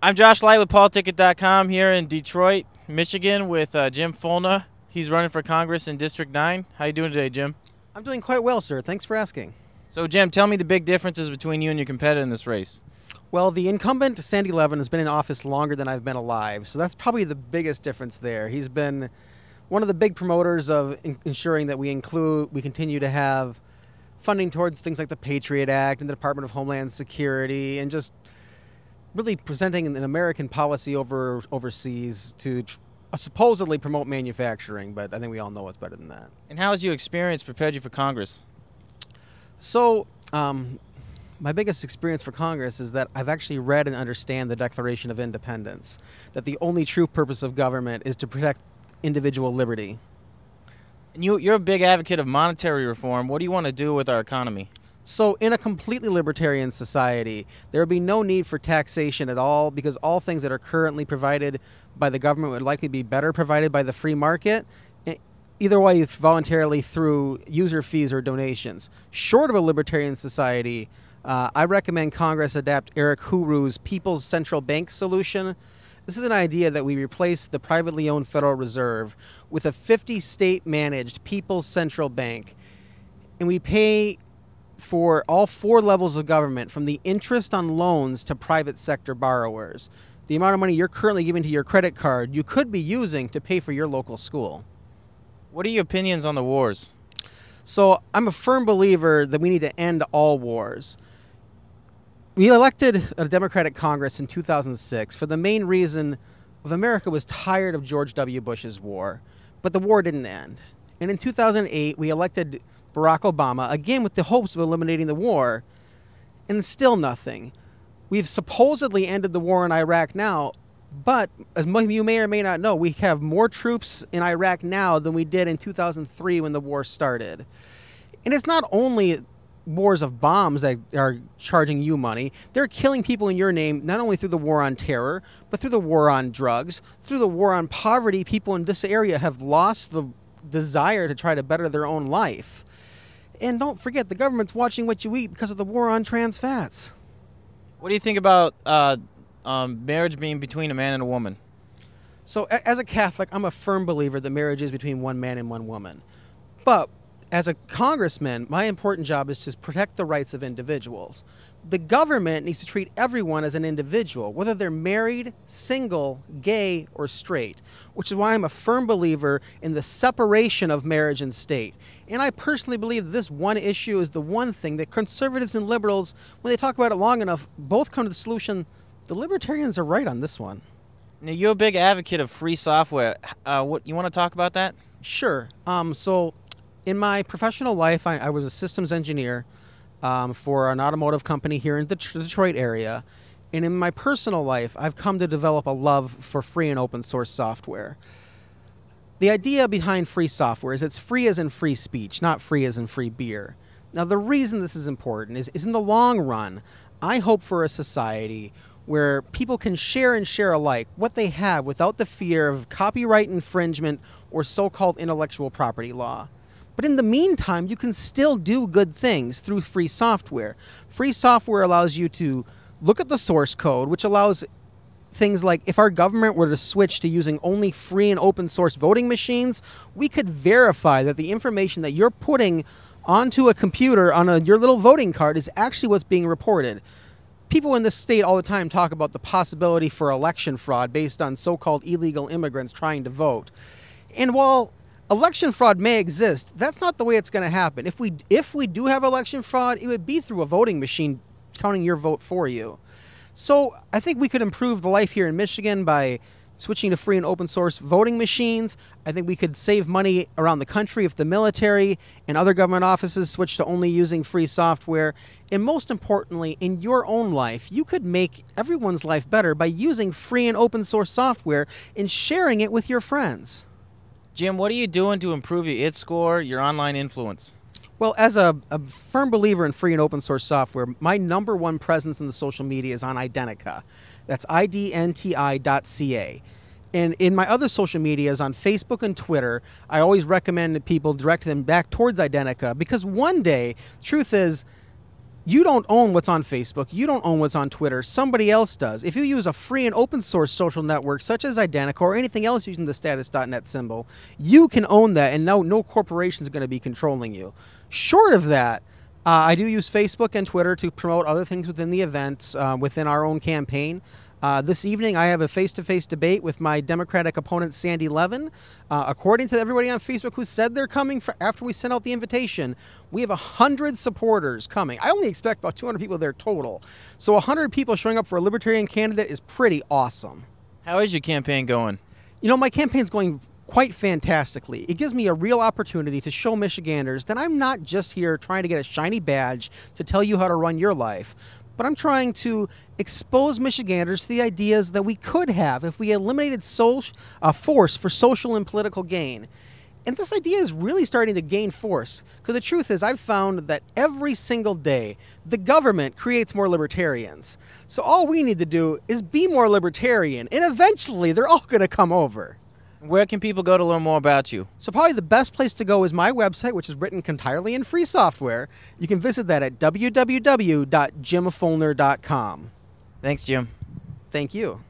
I'm Josh Light with PoliticIt.com here in Detroit, Michigan with Jim Fulner. He's running for Congress in District 9. How you doing today, Jim? I'm doing quite well, sir. Thanks for asking. So, Jim, tell me the big differences between you and your competitor in this race. Well, the incumbent, Sander Levin, has been in office longer than I've been alive, so that's probably the biggest difference there. He's been one of the big promoters of ensuring that we continue to have funding towards things like the Patriot Act and the Department of Homeland Security, and just really presenting an American policy overseas to supposedly promote manufacturing, but I think we all know it's better than that. And how has your experience prepared you for Congress? So, my biggest experience for Congress is that I've actually read and understand the Declaration of Independence, that the only true purpose of government is to protect individual liberty. And you're a big advocate of monetary reform. What do you want to do with our economy? So in a completely libertarian society, there would be no need for taxation at all, because all things that are currently provided by the government would likely be better provided by the free market, either way voluntarily through user fees or donations. Short of a libertarian society, I recommend Congress adapt Eric Huru's People's Central Bank solution. This is an idea that we replace the privately owned Federal Reserve with a 50-state managed People's Central Bank, and we pay for all 4 levels of government, from the interest on loans to private sector borrowers. The amount of money you're currently giving to your credit card, you could be using to pay for your local school. What are your opinions on the wars? So I'm a firm believer that we need to end all wars. We elected a Democratic Congress in 2006 for the main reason of America was tired of George W. Bush's war, but the war didn't end. And in 2008, we elected Barack Obama, again with the hopes of eliminating the war, and still nothing. We've supposedly ended the war in Iraq now, but as you may or may not know, we have more troops in Iraq now than we did in 2003 when the war started. And it's not only wars of bombs that are charging you money. They're killing people in your name, not only through the war on terror, but through the war on drugs, through the war on poverty. People in this area have lost the desire to try to better their own life. And don't forget, the government's watching what you eat because of the war on trans fats. What do you think about marriage being between a man and a woman? So as a Catholic, I'm a firm believer that marriage is between one man and one woman. But as a congressman, my important job is to protect the rights of individuals. The government needs to treat everyone as an individual, whether they're married, single, gay, or straight, which is why I'm a firm believer in the separation of marriage and state. And I personally believe this one issue is the one thing that conservatives and liberals, when they talk about it long enough, both come to the solution. The libertarians are right on this one. Now, you're a big advocate of free software. What you want to talk about that? Sure. So in my professional life, I was a systems engineer for an automotive company here in the Detroit area. And in my personal life, I've come to develop a love for free and open source software. The idea behind free software is it's free as in free speech, not free as in free beer. Now, the reason this is important is in the long run, I hope for a society where people can share and share alike what they have without the fear of copyright infringement or so-called intellectual property law. But in the meantime, you can still do good things through free software. Free software allows you to look at the source code, which allows things like if our government were to switch to using only free and open source voting machines, we could verify that the information that you're putting onto a computer on your little voting card is actually what's being reported. People in this state all the time talk about the possibility for election fraud based on so-called illegal immigrants trying to vote. And while election fraud may exist, that's not the way it's going to happen. If we do have election fraud, it would be through a voting machine counting your vote for you. So I think we could improve the life here in Michigan by switching to free and open source voting machines. I think we could save money around the country if the military and other government offices switch to only using free software. And most importantly, in your own life, you could make everyone's life better by using free and open source software and sharing it with your friends. Jim, what are you doing to improve your IT score, your online influence? Well, as a firm believer in free and open source software, my #1 presence in the social media is on Identica. That's idnti.ca. And in my other social medias on Facebook and Twitter, I always recommend that people direct them back towards Identica, because one day, truth is, You don't own what's on Facebook. You don't own what's on Twitter. Somebody else does. If you use a free and open source social network such as Identica or anything else using the status.net symbol, you can own that, and no corporation is going to be controlling you. Short of that, I do use Facebook and Twitter to promote other things within the events, within our own campaign. This evening, I have a face-to-face debate with my Democratic opponent, Sander Levin. According to everybody on Facebook who said they're coming after we sent out the invitation, we have 100 supporters coming. I only expect about 200 people there total. So 100 people showing up for a Libertarian candidate is pretty awesome. How is your campaign going? You know, my campaign's going quite fantastically. It gives me a real opportunity to show Michiganders that I'm not just here trying to get a shiny badge to tell you how to run your life, but I'm trying to expose Michiganders to the ideas that we could have if we eliminated force for social and political gain. And this idea is really starting to gain force, because the truth is I've found that every single day the government creates more libertarians. So all we need to do is be more libertarian, and eventually they're all going to come over. Where can people go to learn more about you? So probably the best place to go is my website, which is written entirely in free software. You can visit that at www.jimfulner.com. Thanks, Jim. Thank you.